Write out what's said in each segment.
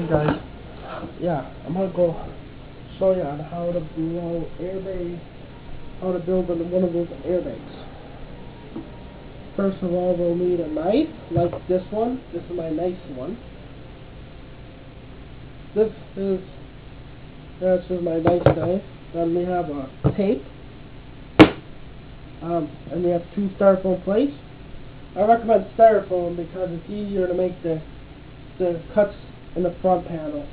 Hey guys, yeah, I'm gonna go show you on how to blow airbag, how to build one of those airbags. First of all, we'll need a knife like this one. This is my nice one. This is my nice knife. Then we have a tape, and we have two styrofoam plates. I recommend styrofoam because it's easier to make the cuts in the front panel.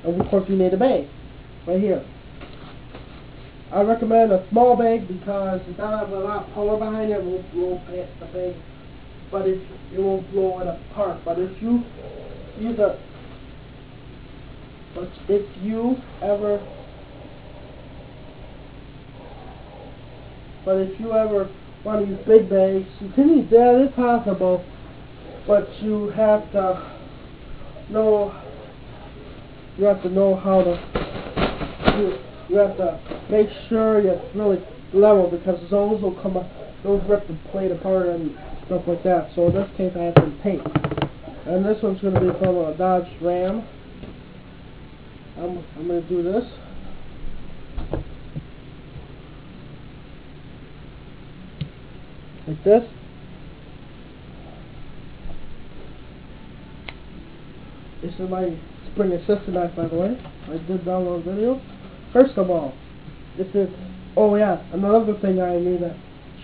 And of course you need a bag, right here. I recommend a small bag because it doesn't have a lot of power behind it. It won't blow the bag, but it won't blow it apart. But if you use if you ever want to use big bags, you can use that. It's possible, but you have to know. You have to know how to. You have to make sure it's really level because those will come up. Those rip the plate apart and stuff like that. So in this case, I have some tape, and this one's going to be from a Dodge Ram. I'm going to do this. Like this. This is my spring assisted knife, by the way. I did download a video. First of all, this is, oh yeah, another thing I need to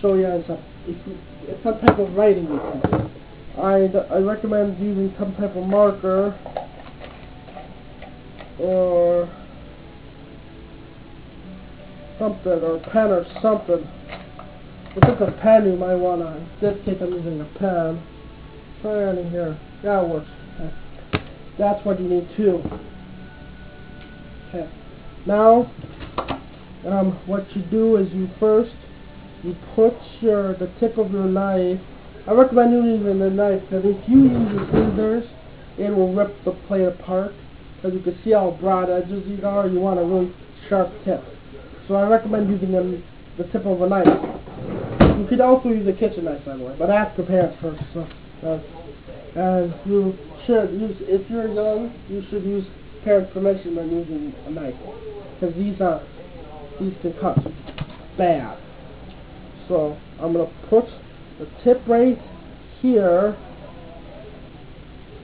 show you is it's some type of writing utensil. I recommend using some type of marker or something, or a pen or something. If it's a pen, you might want to, in this case I'm using a pen. Try it in here. Yeah, it works. Okay. That's what you need too. Okay. Now, what you do is you put the tip of your knife. I recommend you using the knife because if you use the scissors, it will rip the plate apart. Because you can see how broad edges these are. You want a really sharp tip. So I recommend using the tip of a knife. You could also use a kitchen knife, by the way, but I have to prepare it first. So, and you should use, if you're young, you should use parents' permission when using a knife, because these can cut bad. So I'm gonna put the tip right here.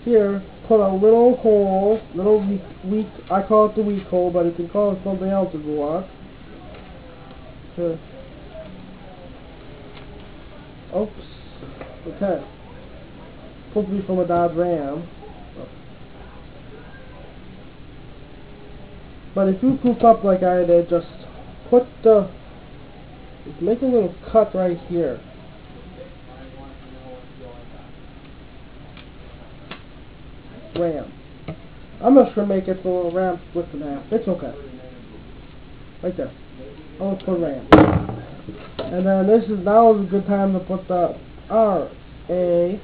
Here, put a little hole, weak. I call it the weak hole, but you can call it something else if you want. Oops. Okay. Supposed to be from a Dodge Ram. But if you goof up like I did, just make a little cut right here. Ram. I'm just gonna make it for a Ram split in half. It's okay. Right there. I'll put Ram. And then now is a good time to put the R-A-M.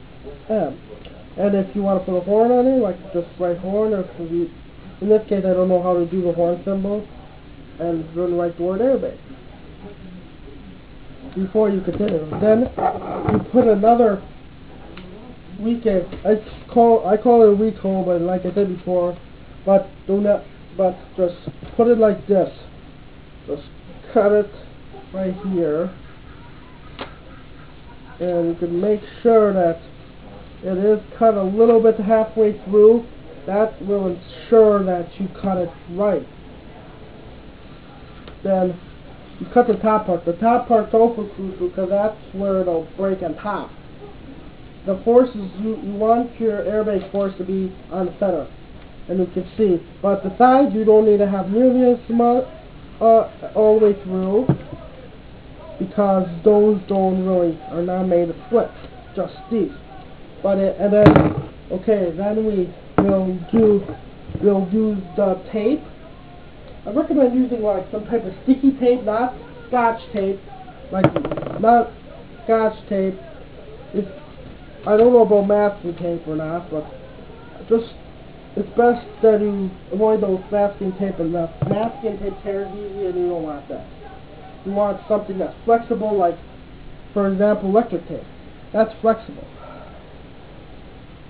And if you want to put a horn on it, like just write horn, or in this case I don't know how to do the horn symbol, and then write the word airbag. Before you continue. Then you put another weak end. I call it a weak hole, but like I said before, but just put it like this. Just cut it right here, and you can make sure that it is cut a little bit halfway through. That will ensure that you cut it right. Then you cut the top part. The top part's also crucial because that's where it'll break on top. The forces, you want your airbag force to be on the center, and you can see. But the sides you don't need to have nearly as much all the way through, because those are not made to split, just these. Then we'll do the tape. I recommend using like some type of sticky tape, not scotch tape. Not scotch tape. I don't know about masking tape or not, but it's best that you avoid those masking tape, and the masking tape tears easy, and you don't want that. You want something that's flexible, like, for example, electric tape. That's flexible.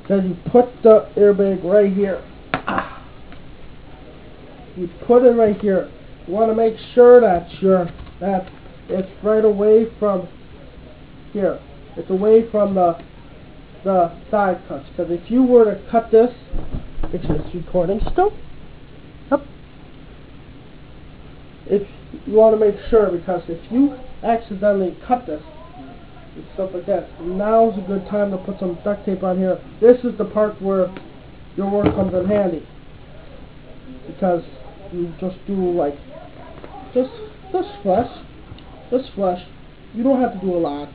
Then you put the airbag right here. you put it right here. You want to make sure that it's right away from here. It's away from the side cuts. Because if you were to cut this, it's recording still. Yep. If you want to make sure, because if you accidentally cut this and stuff like that, now's a good time to put some duct tape on here. This is the part where your work comes in handy, because you just do like this flush. You don't have to do a lot.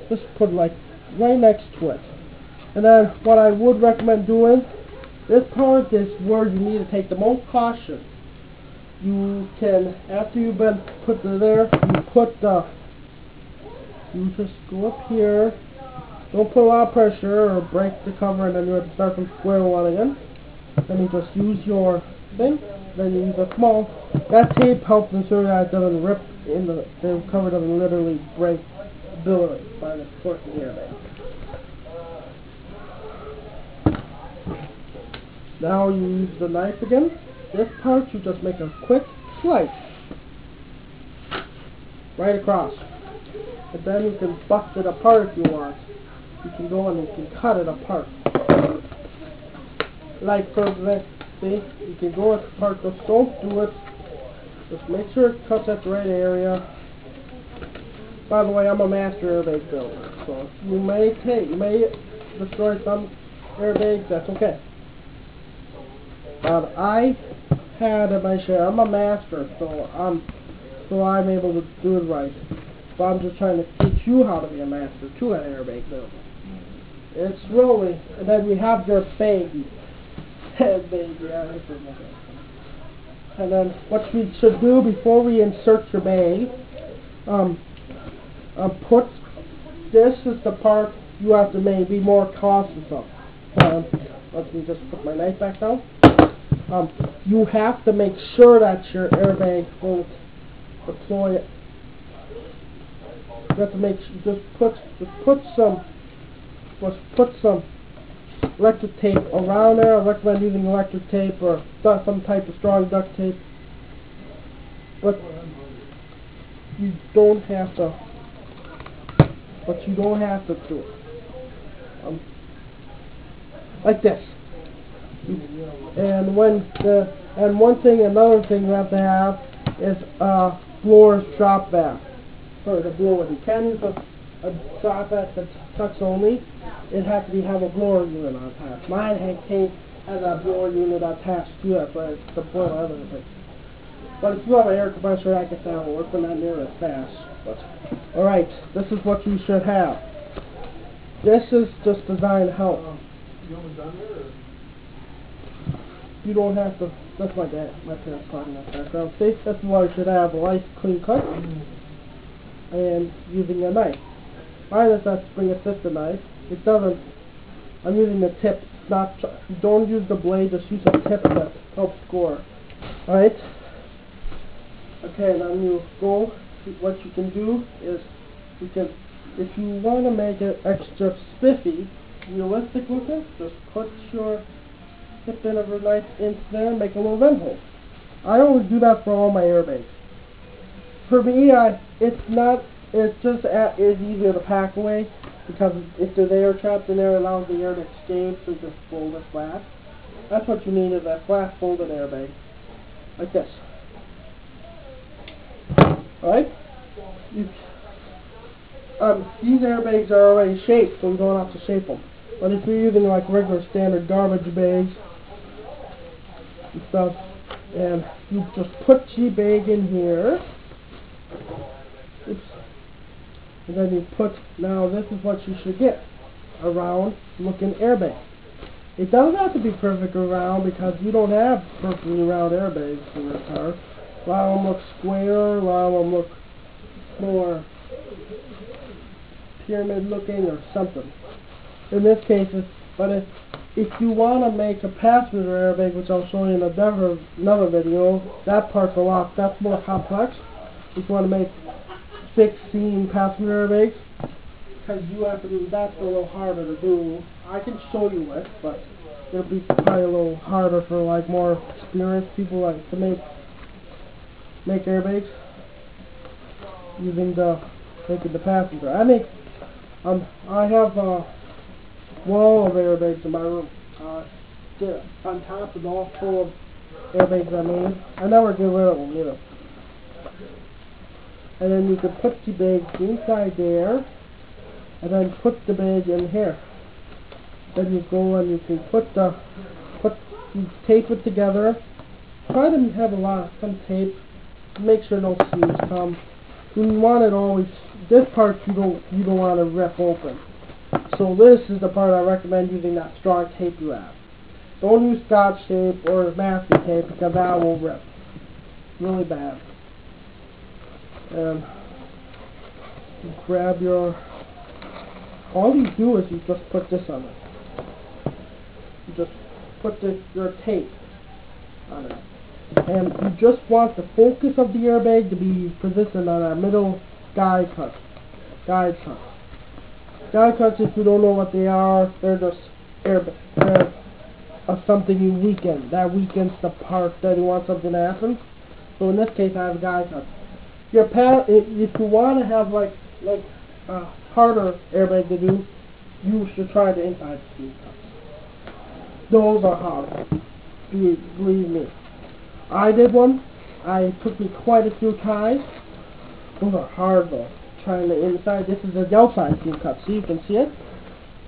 Just put like right next to it. And then what I would recommend doing, this part is where you need to take the most caution. You can, after you've been put there, you just go up here. Don't put a lot of pressure or break the cover, and then you have to start from square one again. Then you just use your thing. Then you use a small. That tape helps ensure that it doesn't rip in the cover, doesn't literally break billet by the force of the airbag. Now you use the knife again. This part you just make a quick slice right across, and then you can bust it apart if you want. You can go and you can cut it apart. Like for example, see, you can go apart. Just don't do it. Just make sure it cuts at the right area. By the way, I'm a master airbag builder, so you may destroy some airbags. That's okay. I had my share. I'm a master, so I'm able to do it right. But I'm just trying to teach you how to be a master too at airbag building. It's really, and then we have your baby. And then what we should do before we insert your bag, this is the part you have to maybe more cautious of. Let me just put my knife back down. You have to make sure that your airbag won't deploy it. You have to make sure, just put some electric tape around there. I recommend using electric tape or some type of strong duct tape. But you don't have to. Do it. Like this. And another thing you have to have is a blower's drop back for the blower. You can't use a drop back that sucks only. It has to have a blower unit attached. Mine has a blower unit attached to it, but it's the blower other thing. But if you have an air compressor, I guess that will work, but not near as fast. Alright, this is what you should have. This is just designed to help. You don't have to. That's my dad. My parents talking in the background. See, that's why you should have a nice clean cut and using a knife. Mine is a spring assisted knife. It doesn't. I'm using the tip. Don't use the blade. Just use a tip that helps score. All right. Okay. Now you go. What you can do is if you want to make it extra spiffy, realistic looking, just put your tip end of a knife into there and make a little vent hole. I always do that for all my airbags. For me, it's easier to pack away, because if there's air trapped in there, it allows the air to escape, so just fold it flat. That's what you need, is a flat folded airbag. Like this. Alright? These airbags are already shaped, so you don't have to shape them. But if you're using like regular standard garbage bags and stuff, and you just put your bag in here. Oops. And then you now this is what you should get. A round looking airbag. It doesn't have to be perfect around, because you don't have perfectly round airbags in your car. A lot of them look square, a lot of them look more pyramid looking or something. In this case, if you want to make a passenger airbag, which I'll show you in another video, that's more complex. If you want to make 16 passenger airbags, because you have to do that's a little harder to do. I can show you it, but it'll be probably a little harder for like more experienced people like to make airbags using making the passenger. I have a wall of airbags in my room. On top is all full of airbags I made. I never get rid of them either. And then you can put the bag inside there, and then put the bag in here. Then you go and you can you tape it together. Try to have some tape. Make sure no seams come. You want it always. This part you don't want to rip open. So this is the part I recommend using that strong tape you have. Don't use Scotch tape or masking tape because that will rip really bad. And you grab all you do is you just put this on it. You just put your tape on it. And you just want the focus of the airbag to be positioned on that middle guide cut. Guide cuts, if you don't know what they are, they're just airbags. Something you weaken. That weakens the part that you want something to happen. So in this case, I have guide cuts. If you want to have like a harder airbag to do, you should try the inside seam cuts. Those are hard. Believe me. I did one. It took me quite a few tries. Those are hard though. Trying the inside. This is the outside seam cut. See, you can see it.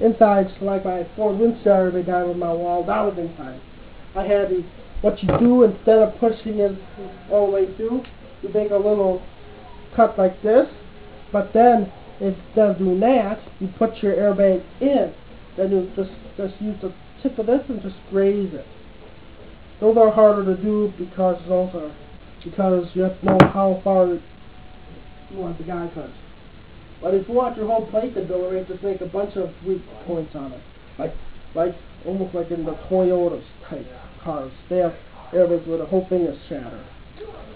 Inside, like my Ford Windstar airbag guy with my wall. That was inside. I had what you do instead of pushing it all the way through, you make a little cut like this. But then instead of doing that, you put your airbag in. Then you just use the tip of this and just graze it. Those are harder to do because you have to know how far you want the guide cuts. But if you want your whole plate to build it, just make a bunch of weak points on it, like almost like in the Toyotas type cars. They have airbags where the whole thing is shattered,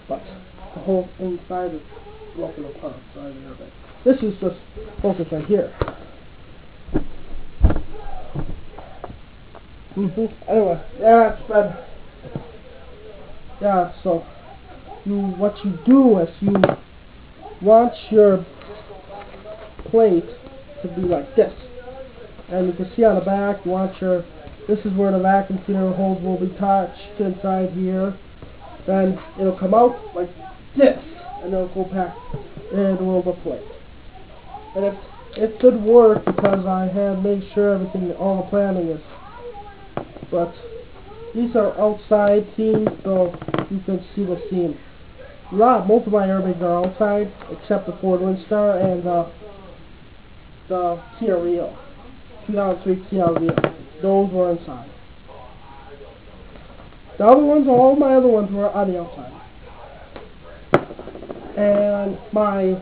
but the whole inside is broken apart. Inside the airbag. This is just focus right here. Anyway, so what you do is you want your plate to be like this, and you can see on the back you want this is where the vacuum cleaner holes will be touched inside here. Then it'll come out like this, and it'll go back into the plate. And it should work because I had made sure all the planning is. But these are outside seams, so you can see the seam. Most of my airbags are outside, except the Ford Windstar and the Kia Rio, 2003 Kia Rio. Those were inside. The other ones, all my other ones were on the outside. And my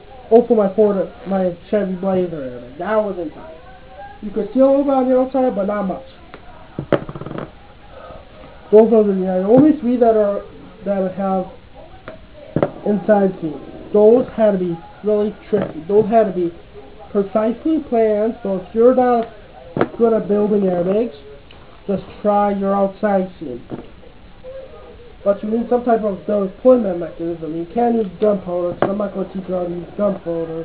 Chevy Blazer airbag, that was inside. You could see a little bit on the outside, but not much. Those are the only three that have inside seams. Those had to be really tricky. Those had to be precisely planned. So if you're not good at building airbags, just try your outside seam. But you need some type of deployment mechanism. You can't use gunpowder, because I'm not going to teach you how to use gunpowder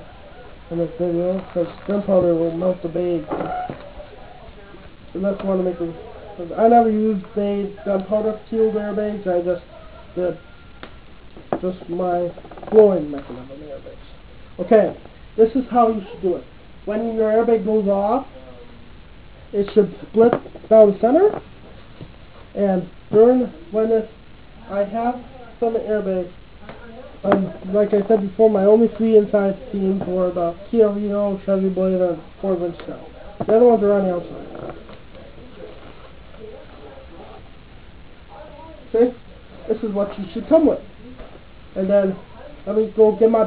in this video, because gunpowder will melt the bag. Unless you want to make them. I never used gunpowder sealed airbags. I just did my blowing mechanism airbags. Okay, this is how you should do it. When your airbag goes off, it should split down the center. And I have some airbags. Like I said before, my only three inside seams were the Kia Rio, Chevy Blazer, and Ford Windstar. The other ones are on the outside. Okay, this is what you should come with. And then let me go get my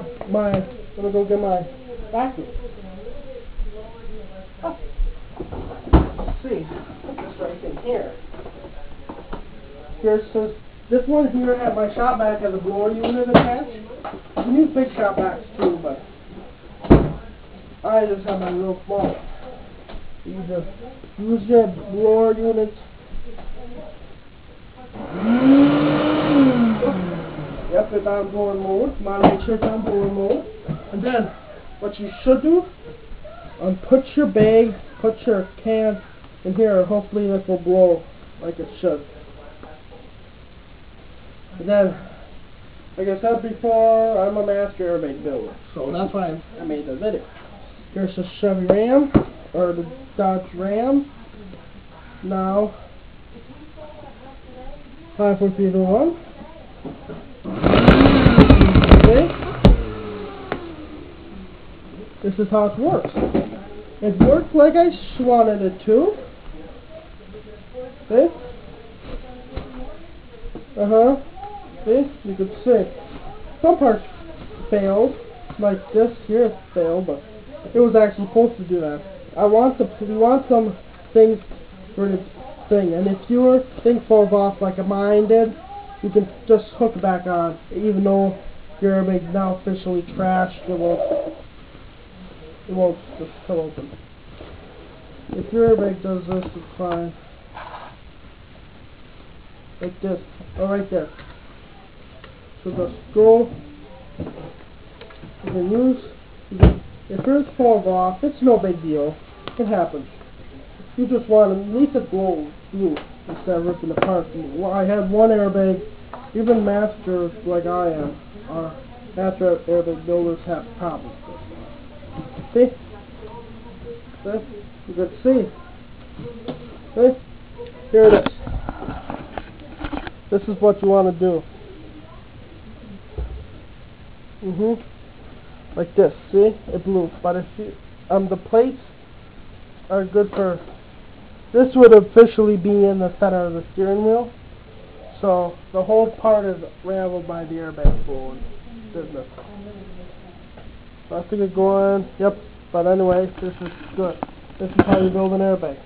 vacuum. Oh. Let's see, put this right in here. This one here at my shop vac has a blower unit attached. You can use big shop vacs too, but I just have my real small one. You just use your blower unit it on blower mode. Make sure it's on blower mode. And then, what you should do, put your bag, put your can in here, and hopefully this will blow like it should. And then, like I said before, I'm a master airbag builder, so that's why I made the video. Here's the Chevy Ram, or the Dodge Ram. Now, 5 4 3 2 1. Okay. This is how it works. It worked like I wanted it to. Okay. See, you can see some parts failed, like this here failed, but it was actually supposed to do that. We want some things for this thing, and if your thing falls off like mine did, you can just hook it back on. Even though your airbag is now officially trashed, it won't just come open. If your airbag does this, it's fine. Like this, or right there. So just go. You can use. If yours falls off, it's no big deal. It happens. You just want to leave it glue instead of ripping it apart. Well, I had one airbag. Even masters like I am, master airbag builders have problems with it. See? See? You can see. See? Here it is. This is what you want to do. Like this. See? It blew. But if you, the plates are good for. This would officially be in the center of the steering wheel. So the whole part is raveled by the airbag blowing business. So I have to get going. Yep. But anyway, this is good. This is how you build an airbag.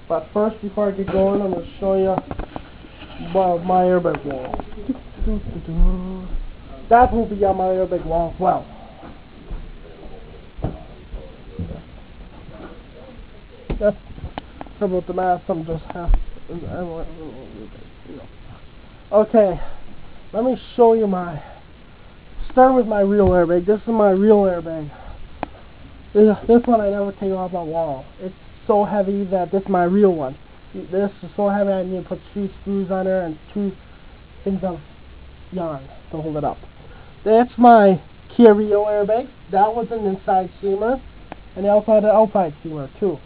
But first, before I get going, I'm going to show you my airbag wall. That will be on my airbag wall as well. That's about the math. I'm just half. Okay, let me show you start with my real airbag. This is my real airbag. This one I never take off my wall. It's so heavy that this is my real one. This is so heavy I need to put 3 screws on there and 2 things of yarn to hold it up. That's my Kia Rio airbag. That was an inside steamer, and they also had an outside steamer too.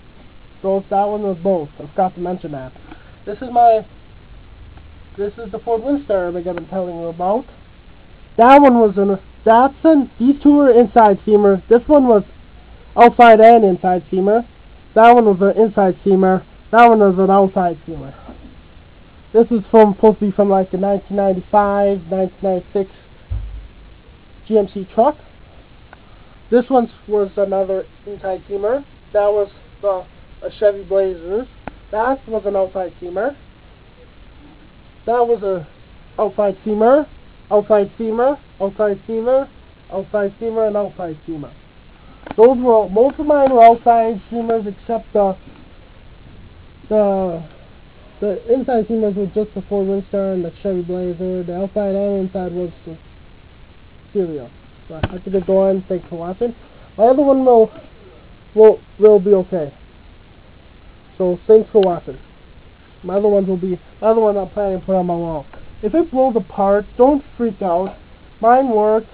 That one was both. I forgot to mention that. This is the Ford Windstar airbag I've been telling you about. That one was these two were inside steamer. This one was outside and inside steamer. That one was an inside steamer. That one was an outside steamer. This is supposed to be from like the 1995, 1996 GMC truck. This one was another inside steamer. That was a Chevy Blazer. That was an outside steamer. That was a outside steamer, outside steamer, outside steamer, outside steamer, and outside steamer. Most of mine were outside steamers, except the inside steamers were just the Ford Windstar and the Chevy Blazer. The outside and inside was the Stereo. So I have to get going. Thanks for watching. My other one will be okay. So thanks for watching. My other one I'm planning to put on my wall. If it blows apart, don't freak out. Mine works.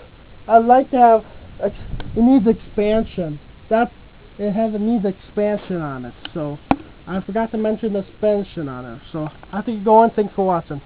I'd like to have. It needs expansion. It needs expansion on it. So I forgot to mention the expansion on it. So I have to get going. Thanks for watching.